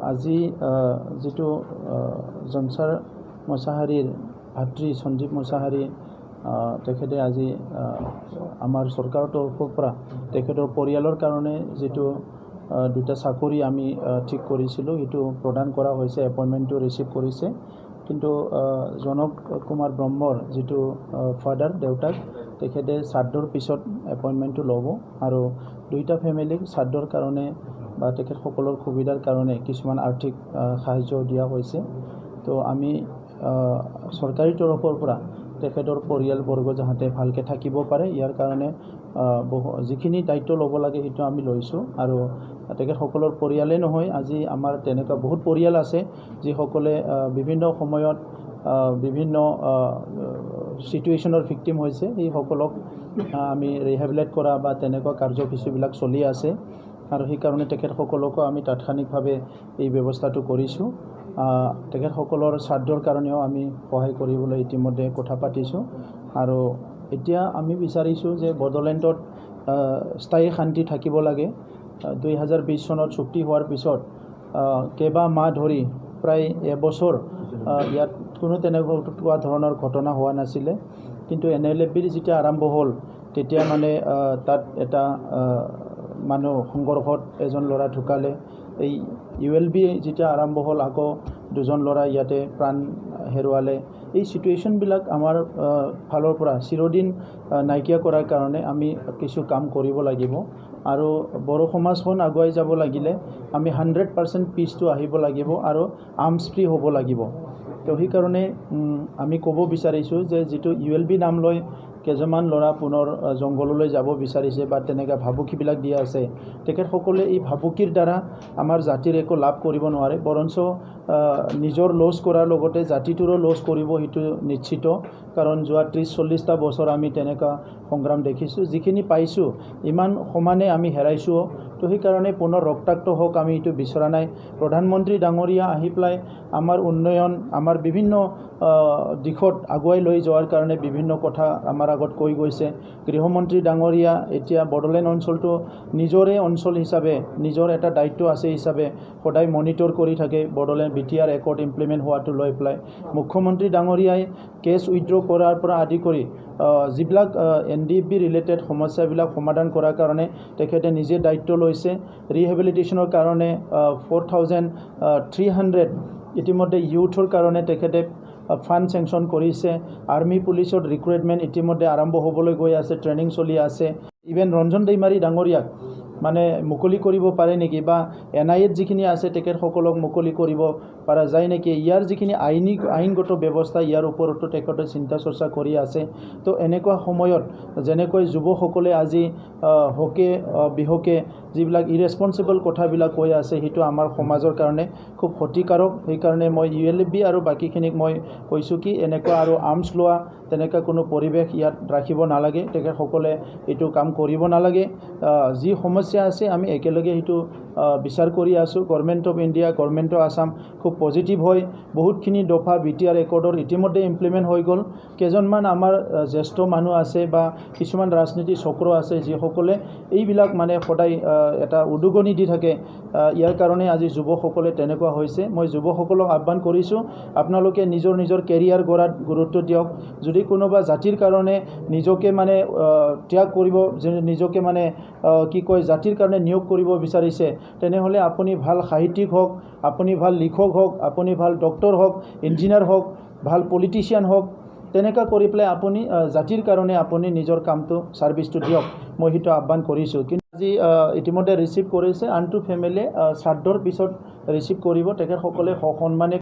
আজি যেটো জনসাৰ মছাহাৰীৰ ভাতৃ সঞ্জীৱ মছাহাৰী তেখেতে আজি আমাৰ চৰকাৰৰ তৰফৰ পৰা তেখেতৰ পৰিয়ালৰ কাৰণে যেটো দুটা চাকৰি আমি ঠিক কৰিছিলোঁ এটো প্ৰদান কৰা হৈছে এপইন্টমেন্টটো ৰিসিভ কৰিছে কিন্তু জনক কুমাৰ ব্ৰহ্মৰ যেটো ফাদাৰ দেউতাক তেখেতে শ্ৰাদ্ধৰ পিছত এপইন্টমেন্টটো ল'ব আৰু দুইটা ফ্যামিলিক শ্ৰাদ্ধৰ কাৰণে বা তেখেত সকলৰ সুবিধাৰ কাৰণে কিছুমান আৰ্থিক সাহায্য দিয়া হৈছে তো আমি সৰকাৰি তৰফৰ পৰা তেখেতৰ পৰিয়ালবৰ্গ যাতে ভালকে থাকিব পাৰে ইয়াৰ কাৰণে যিখিনি দায়িত্ব ল'ব লাগে হেতু আমি লৈছো আৰু তেখেত সকলৰ পৰিয়ালে নহয় আজি আমাৰ তেনেকা বহুত পৰিয়াল আছে যি সকলে বিভিন্ন সময়ত বিভিন্ন সিচুৱেচনৰ ভিকটিম হৈছে এই সকলক আমি ৰিহেবিলিটেট কৰা বা তেনেকা কাৰ্যসূচীবিলাক চলি আছে আৰু সেই কাৰণে তেখেত সকলক আমি তাৎক্ষণিকভাৱে এই ব্যৱস্থাটো কৰিছো তেখেত সকলৰ শ্ৰাদ্ধৰ কাৰণেও আমি সহায় কৰিবলৈ ইতিমধ্যে কথা পাতিছো আৰু এতিয়া আমি বিচাৰিছো যে বডলেণ্ডত স্থায়ী শান্তি থাকিব লাগে 2020 চনত চুক্তি হোৱাৰ পিছত কেবা মাহ ধৰি প্ৰায় এবছৰ ইয়াত কোনো তেনেকুৱা ধৰণৰ ঘটনা হোৱা নাছিলে কিন্তু এনএলএফবিৰ যেতিয়া আৰম্ভ হ'ল তেতিয়া মানে তাত এটা মানুহ সংঘৰ্ষত এজন ল'ৰা ঢুকালে এই ইউএলবি যেতিয়া আৰম্ভ হ'ল আকৌ দুজন ল'ৰা ইয়াতে প্ৰাণ হেৰুৱালে এই সিচুৱেচন বিলাক আমাৰ ফালৰ পৰা চিৰদিন নাইকিয়া কৰাৰ কাৰণে আমি কিছু কাম কৰিব লাগিব আৰু বড়ো সমাজখন আগুৱাই যাব লাগিলে আমি 100% পিছটো আহিব লাগিব আৰু আৰ্মছ ফ্ৰী হ'ব লাগিব তো সেই কাৰণে আমি ক'ব বিচাৰিছো যে যেটো ইউএলবি নাম লৈ কেজমান ল'ৰা পুনৰ জংগললৈ যাব বিচাৰিছে বা তেনেকা ভাবুকিবিলাক দিয়া আছে তেখেত সকলে এই ভাবুকিৰ দ্বাৰা আমাৰ জাতিৰ একো লাভ কৰিব নোৱাৰে বৰঞ্চ নিজৰ লছ কৰাৰ লগতে জাতিটোৰো লছ কৰিব হেতু নিশ্চিত কাৰণ যোৱা 30-40 টা বছৰ আমি তেনেকা সংগ্ৰাম দেখিছো যিখিনি পাইছো ইমান সমানে আমি হেৰাইছো তো সেই কাৰণে পুনৰ ৰক্তাক্ত হোক আমি এটো বিচৰা নাই প্ৰধানমন্ত্ৰী ডাঙৰীয়া আহি প্লাই আমাৰ উন্নয়ন আমাৰ বিভিন্ন দিশত আগুৱাই লৈ যোৱাৰ কাৰণে বিভিন্ন কথা আমাৰ আগত কৈ গৈছে গৃহমন্ত্ৰী ডাঙৰীয়া এতিয়া বডলেণ্ড অঞ্চলটো নিজৰে অঞ্চল হিচাপে নিজৰ এটা দায়িত্ব আছে হিচাপে সদায় মনিটৰ কৰি থাকে বডলেণ্ড বিটিআৰ একৰ্ড ইমপ্লিমেন্ট হোৱাটো লৈ প্লাই মুখ্যমন্ত্ৰী ডাঙৰীয়াই কেছ উইথড্ৰ কৰাৰ পৰা আদি কৰি যিবিলাক এনডিএফবি ৰিলেটেড সমস্যাবিলাক সমাধান কৰাৰ কাৰণে তেখেতে নিজে দায়িত্ব লৈছে ৰিহেবিলিটেশনৰ কাৰণে 4300 ইতিমধ্যে ইউথৰ কাৰণে তেখেতে ফান্ড সেংশন কৰিছে আৰ্মি পুলিচৰ ৰিক্ৰুটমেন্ট ইতিমধ্যে আৰম্ভ হ'বলৈ গৈ আছে ট্ৰেনিং চলি আছে ইভেন ৰঞ্জন দৈমাৰী ডাঙৰীয়াক মানে মুকলি কৰিব পাৰে নেকি বা এনআইএত যিখিনি আছে তেখেত সকলক মুকলি কৰিব পাৰা যায় নেকি ইয়াৰ যিখিনি আইনগত ব্যৱস্থা ইয়াৰ ওপৰতো তেখেতে চিন্তা চৰ্চা কৰি আছে তো এনেকুৱা সময়ত যেনেকৈ যুৱসকলে আজি হকে বিহকে যিবিলাক ইৰেসপন্সিবল কথাবিলাক কৈ আছে হেতু আমাৰ সমাজৰ কাৰণে খুব ক্ষতিকাৰক সেই কাৰণে মই ইউএলবি আৰু বাকিখিনিক মই কৈছো কি এনেকুৱা আৰু আৰ্মছ লোৱা তেনেকা কোনো পৰিবেশ ইয়াত ৰাখিব নালাগে তেখেত সকলে এটো কাম কৰিব নালাগে যি সমস্যা আছে আমি একেলগে হেতু বিচাৰ কৰি আছো government of India government of Assam খুব পজিটিভ হয় বহুতখিনি দফা বিটিআৰ একৰ্ডৰ ইতিমধ্যে ইমপ্লিমেন্ট হৈ গল কেজনমান আমাৰ জ্যেষ্ঠ মানুহ আছে বা কিছুমান ৰাজনীতি চক্ৰ আছে যি সকলে এইবিলাক মানে সদায় এটা উদুগনি দি থাকে ইয়াৰ কাৰণে আজি যুৱসকলে তেনেকুৱা হৈছে মই যুৱসকলক আহ্বান কৰিছো আপোনালোকে নিজৰ কেৰিয়াৰ গঢ়াত গুৰুত্ব দিয়ক যদি কোনোবা জাতিৰ কাৰণে নিজকে মানে ত্যাগ কৰিব নিজকে মানে কি কয় জাতিৰ কাৰণে নিয়োগ কৰিব বিচাৰিছে তেনেহলে আপুনি ভাল সাহিত্যিক হওক আপুনি ভাল লিখক হওক আপুনি ভাল ডক্টৰ হওক ইঞ্জিনিয়াৰ হওক ভাল পলিটিশিয়ান হওক তেনেকা কৰি প্লে আপুনি জাতিৰ কাৰণে আপুনি নিজৰ কামটো সাৰ্ভিসটো দিয়ক মই হিটো আহ্বান কৰিছো কিন্তু আজি ইতিমধ্যে ৰিসিভ কৰিছে আনটো ফ্যামিলি শ্ৰাদ্ধৰ পিছত ৰিসিভ কৰিব তেখেত সকলে সন্মানে